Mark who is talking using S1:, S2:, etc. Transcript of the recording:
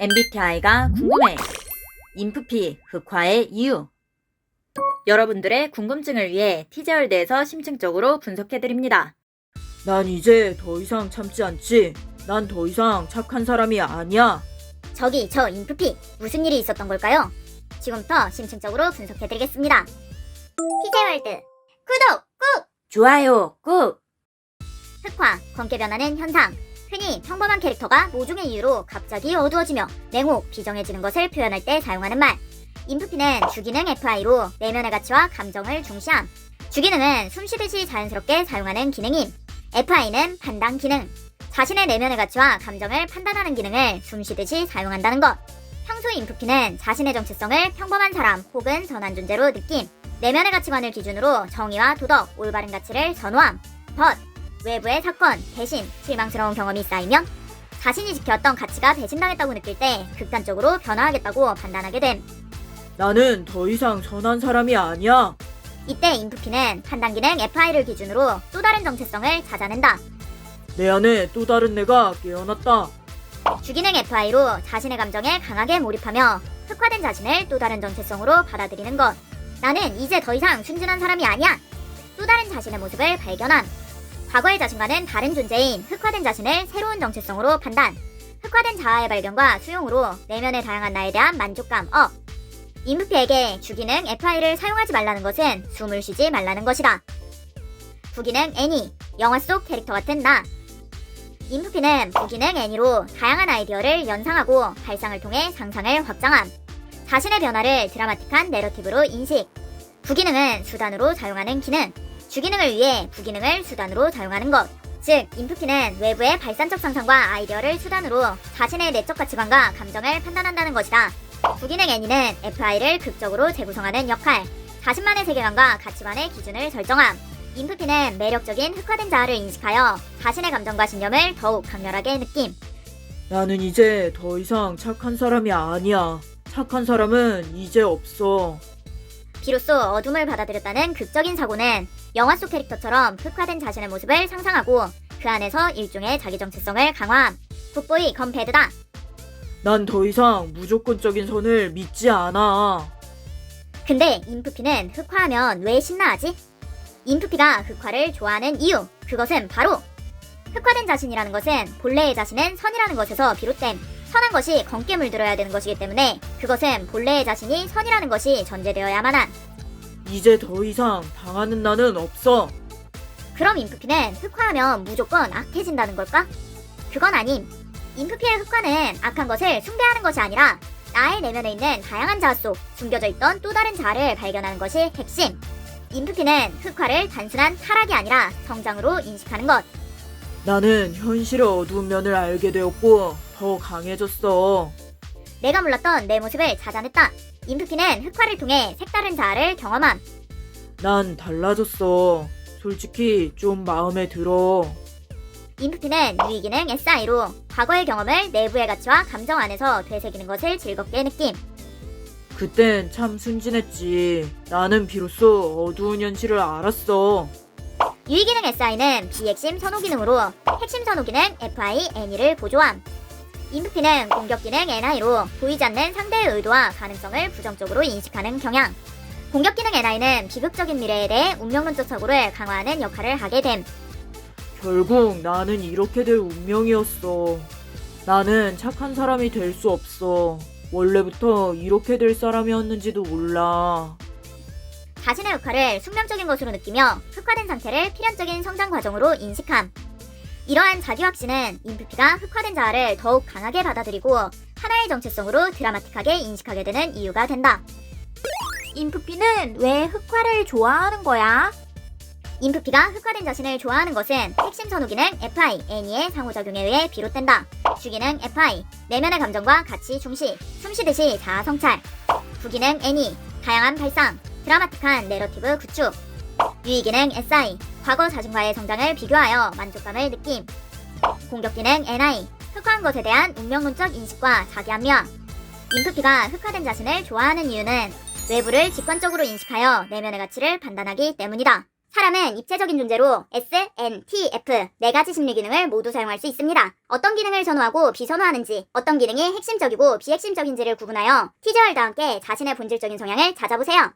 S1: MBTI가 궁금해. 인프피 흑화의 이유. 여러분들의 궁금증을 위해 티제월드에서 심층적으로 분석해드립니다.
S2: 난 이제 더 이상 참지 않지. 난 더 이상 착한 사람이 아니야.
S3: 저기 저 인프피 무슨 일이 있었던 걸까요? 지금부터 심층적으로 분석해드리겠습니다. 티제월드 구독 꾹!
S1: 좋아요 꾹!
S3: 흑화, 검게 변하는 현상. 흔히 평범한 캐릭터가 모종의 이유로 갑자기 어두워지며 냉혹, 비정해지는 것을 표현할 때 사용하는 말. 인프피는 주기능 FI로 내면의 가치와 감정을 중시함. 주기능은 숨쉬듯이 자연스럽게 사용하는 기능임. FI는 판단 기능. 자신의 내면의 가치와 감정을 판단하는 기능을 숨쉬듯이 사용한다는 것. 평소 인프피는 자신의 정체성을 평범한 사람 혹은 선한 존재로 느낌. 내면의 가치관을 기준으로 정의와 도덕, 올바른 가치를 선호함. but 외부의 사건, 배신, 실망스러운 경험이 쌓이면 자신이 지켜왔던 가치가 배신당했다고 느낄 때 극단적으로 변화하겠다고 판단하게 됨.
S2: 나는 더 이상 선한 사람이 아니야.
S3: 이때 인프피는 판단 기능 FI를 기준으로 또 다른 정체성을 찾아낸다.
S2: 내 안에 또 다른 내가 깨어났다.
S3: 주기능 FI로 자신의 감정에 강하게 몰입하며 흑화된 자신을 또 다른 정체성으로 받아들이는 것. 나는 이제 더 이상 순진한 사람이 아니야. 또 다른 자신의 모습을 발견함. 과거의 자신과는 다른 존재인 흑화된 자신을 새로운 정체성으로 판단. 흑화된 자아의 발견과 수용으로 내면의 다양한 나에 대한 만족감 업. 인프피에게 주기능 FI를 사용하지 말라는 것은 숨을 쉬지 말라는 것이다. 부기능 애니, 영화 속 캐릭터 같은 나. 인프피는 부기능 애니로 다양한 아이디어를 연상하고 발상을 통해 상상을 확장함. 자신의 변화를 드라마틱한 내러티브로 인식. 부기능은 수단으로 사용하는 기능. 주기능을 위해 부기능을 수단으로 사용하는 것. 즉, 인프피는 외부의 발산적 상상과 아이디어를 수단으로 자신의 내적 가치관과 감정을 판단한다는 것이다. 부기능 애니는 FI를 극적으로 재구성하는 역할. 자신만의 세계관과 가치관의 기준을 설정함. 인프피는 매력적인 흑화된 자아를 인식하여 자신의 감정과 신념을 더욱 강렬하게 느낌.
S2: 나는 이제 더 이상 착한 사람이 아니야. 착한 사람은 이제 없어.
S3: 비로소 어둠을 받아들였다는 극적인 사고는 영화 속 캐릭터처럼 흑화된 자신의 모습을 상상하고 그 안에서 일종의 자기 정체성을 강화함. 굿보이 건패드다.
S2: 난 더 이상 무조건적인 선을 믿지 않아.
S3: 근데 인프피는 흑화하면 왜 신나하지? 인프피가 흑화를 좋아하는 이유, 그것은 바로 흑화된 자신이라는 것은 본래의 자신은 선이라는 것에서 비롯됨. 선한 것이 검게 물들어야 되는 것이기 때문에 그것은 본래의 자신이 선이라는 것이 전제되어야만 함.
S2: 이제 더 이상 당하는 나는 없어.
S3: 그럼 인프피는 흑화하면 무조건 악해진다는 걸까? 그건 아님. 인프피의 흑화는 악한 것을 숭배하는 것이 아니라 나의 내면에 있는 다양한 자아 속 숨겨져 있던 또 다른 자아를 발견하는 것이 핵심. 인프피는 흑화를 단순한 타락이 아니라 성장으로 인식하는 것.
S2: 나는 현실의 어두운 면을 알게 되었고 더 강해졌어.
S3: 내가 몰랐던 내 모습을 찾아냈다. 인프피는 흑화를 통해 색다른 자아를 경험함.
S2: 난 달라졌어. 솔직히 좀 마음에 들어.
S3: 인프피는 유의기능 SI로 과거의 경험을 내부의 가치와 감정 안에서 되새기는 것을 즐겁게 느낌.
S2: 그땐 참 순진했지. 나는 비로소 어두운 현실을 알았어.
S3: 유의기능 SI는 비핵심 선호기능으로 핵심 선호기능 FI N을 보조함. 인프피는 공격기능 NI로 보이지 않는 상대의 의도와 가능성을 부정적으로 인식하는 경향. 공격기능 NI는 비극적인 미래에 대해 운명론적 사고를 강화하는 역할을 하게 됨.
S2: 결국 나는 이렇게 될 운명이었어. 나는 착한 사람이 될 수 없어. 원래부터 이렇게 될 사람이었는지도 몰라.
S3: 자신의 흑화를 숙명적인 것으로 느끼며 흑화된 상태를 필연적인 성장 과정으로 인식함. 이러한 자기 확신은 인프피가 흑화된 자아를 더욱 강하게 받아들이고 하나의 정체성으로 드라마틱하게 인식하게 되는 이유가 된다.
S1: 인프피는 왜 흑화를 좋아하는 거야?
S3: 인프피가 흑화된 자신을 좋아하는 것은 핵심 선호기능 FI, N의 상호작용에 의해 비롯된다. 주기능 FI, 내면의 감정과 가치 중시, 숨쉬듯이 자아 성찰. 부기능 N이, 다양한 발상, 드라마틱한 내러티브 구축. 유의기능 SI, 과거 자신과의 성장을 비교하여 만족감을 느낌. 공격기능 NI, 흑화한 것에 대한 운명론적 인식과 자기 합리화. 인프피가 흑화된 자신을 좋아하는 이유는 외부를 직관적으로 인식하여 내면의 가치를 판단하기 때문이다. 사람은 입체적인 존재로 S, N, T, F 네 가지 심리 기능을 모두 사용할 수 있습니다. 어떤 기능을 선호하고 비선호하는지, 어떤 기능이 핵심적이고 비핵심적인지를 구분하여 티저월드와 함께 자신의 본질적인 성향을 찾아보세요.